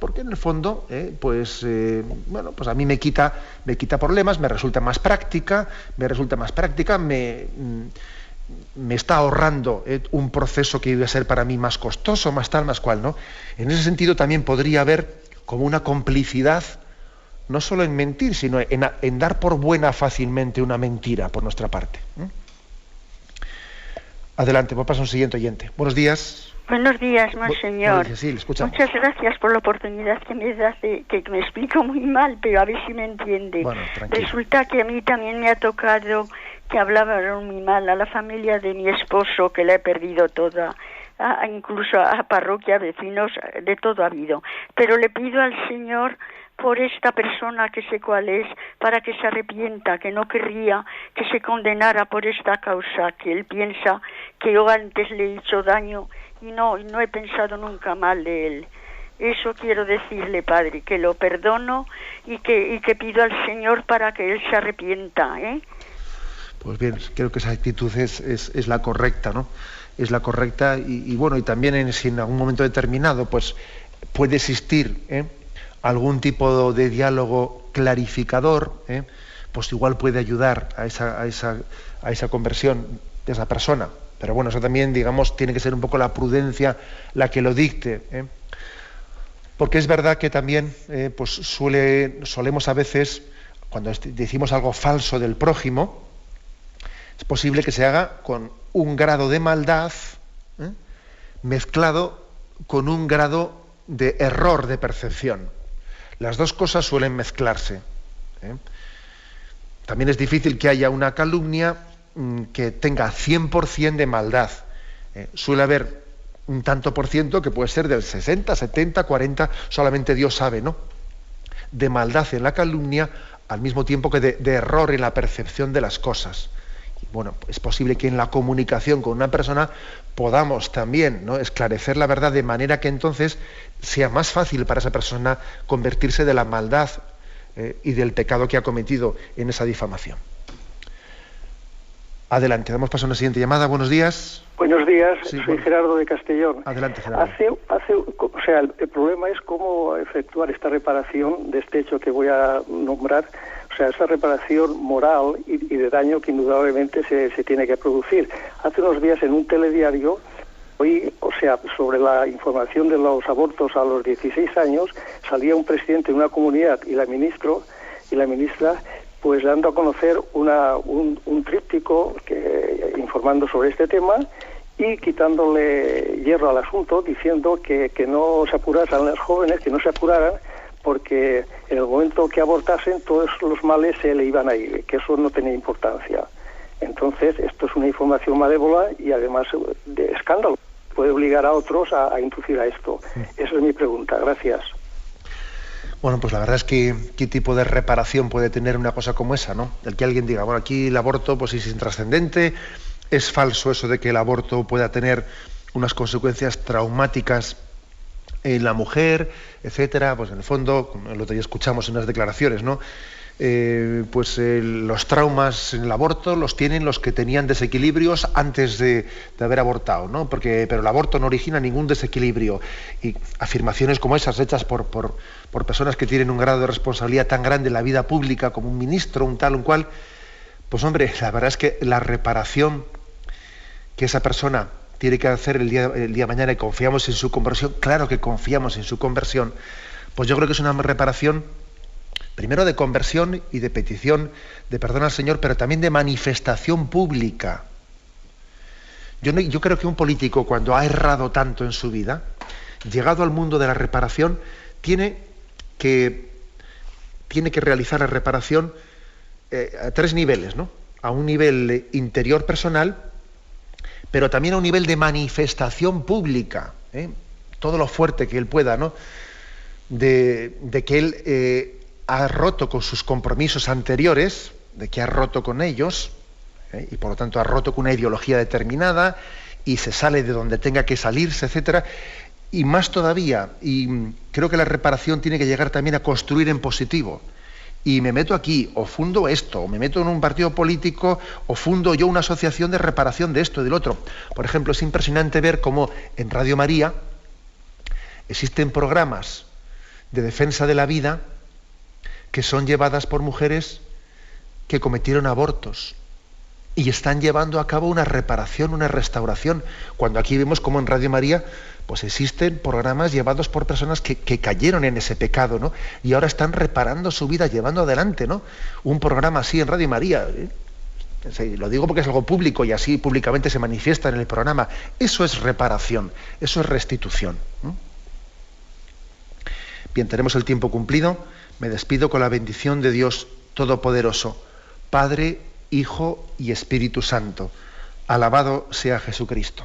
porque en el fondo, pues a mí me quita problemas, me resulta más práctica, me está ahorrando un proceso que iba a ser para mí más costoso, más tal, más cual, ¿no? En ese sentido también podría haber como una complicidad, no solo en mentir, sino en dar por buena fácilmente una mentira por nuestra parte. Adelante, vamos a pasar a un siguiente oyente. Buenos días. Buenos días, monseñor. Sí, le escuchamos. Muchas gracias por la oportunidad que me das, que me explico muy mal, pero a ver si me entiende. Bueno, tranquilo. Resulta que a mí también me ha tocado que hablaban muy mal a la familia de mi esposo, que la he perdido toda, incluso a parroquia, vecinos, de todo ha habido. Pero le pido al Señor por esta persona, que sé cuál es, para que se arrepienta, que no querría que se condenara por esta causa, que él piensa que yo antes le he hecho daño y no he pensado nunca mal de él. Eso quiero decirle, Padre, que lo perdono y que pido al Señor para que él se arrepienta, ¿eh? Pues bien, creo que esa actitud es la correcta, ¿no? Es la correcta y bueno, y también si en algún momento determinado pues puede existir algún tipo de diálogo clarificador, pues igual puede ayudar a esa conversión de esa persona. Pero bueno, eso también, digamos, tiene que ser un poco la prudencia la que lo dicte, porque es verdad que también pues solemos a veces, cuando decimos algo falso del prójimo, es posible que se haga con un grado de maldad mezclado con un grado de error de percepción. Las dos cosas suelen mezclarse. También es difícil que haya una calumnia que tenga 100% de maldad. Suele haber un tanto por ciento que puede ser del 60, 70, 40, solamente Dios sabe, ¿no? De maldad en la calumnia, al mismo tiempo que de error en la percepción de las cosas. Y bueno, es posible que en la comunicación con una persona podamos también, ¿no?, esclarecer la verdad de manera que entonces sea más fácil para esa persona convertirse de la maldad y del pecado que ha cometido en esa difamación. Adelante, damos paso a una siguiente llamada. Buenos días. Buenos días, sí, soy Gerardo de Castellón. Adelante, Gerardo. El problema es cómo efectuar esta reparación de este hecho que voy a nombrar, o sea, esa reparación moral y de daño que indudablemente se tiene que producir. Hace unos días en un telediario, sobre la información de los abortos a los 16 años, salía un presidente de una comunidad y la ministra pues dando a conocer un tríptico informando sobre este tema y quitándole hierro al asunto, diciendo que no se apuraran las jóvenes, que no se apuraran, porque en el momento que abortasen todos los males se le iban a ir, que eso no tenía importancia. Entonces, esto es una información malévola y además de escándalo. Puede obligar a otros a inducir a esto. Esa es mi pregunta. Gracias. Bueno, pues la verdad es que qué tipo de reparación puede tener una cosa como esa, ¿no? El que alguien diga, bueno, aquí el aborto pues es intrascendente, es falso eso de que el aborto pueda tener unas consecuencias traumáticas en la mujer, etcétera. Pues en el fondo, como el otro día escuchamos en unas declaraciones, ¿no?, los traumas en el aborto los tienen los que tenían desequilibrios antes de haber abortado, ¿no? Pero el aborto no origina ningún desequilibrio. Y afirmaciones como esas hechas por personas que tienen un grado de responsabilidad tan grande en la vida pública como un ministro, un tal, un cual, pues hombre, la verdad es que la reparación que esa persona tiene que hacer el día de mañana, y confiamos en su conversión, claro que confiamos en su conversión, pues yo creo que es una reparación primero de conversión y de petición de perdón al Señor, pero también de manifestación pública. Yo creo que un político, cuando ha errado tanto en su vida, llegado al mundo de la reparación, tiene que realizar la reparación a 3 niveles, ¿no? A un nivel interior personal, pero también a un nivel de manifestación pública, todo lo fuerte que él pueda, ¿no? De que él ha roto con sus compromisos anteriores, de que ha roto con ellos, y por lo tanto ha roto con una ideología determinada, y se sale de donde tenga que salirse, etcétera. Y más todavía, y creo que la reparación tiene que llegar también a construir en positivo. Y me meto aquí, o fundo esto, o me meto en un partido político, o fundo yo una asociación de reparación de esto y del otro. Por ejemplo, es impresionante ver cómo en Radio María existen programas de defensa de la vida que son llevadas por mujeres que cometieron abortos y están llevando a cabo una reparación, una restauración, cuando aquí vemos como en Radio María pues existen programas llevados por personas que cayeron en ese pecado, ¿no? Y ahora están reparando su vida, llevando adelante, ¿no? Un programa así en Radio María, Sí, lo digo porque es algo público y así públicamente se manifiesta en el programa. Eso es reparación, eso es restitución. Bien, tenemos el tiempo cumplido. Me despido con la bendición de Dios Todopoderoso, Padre, Hijo y Espíritu Santo. Alabado sea Jesucristo.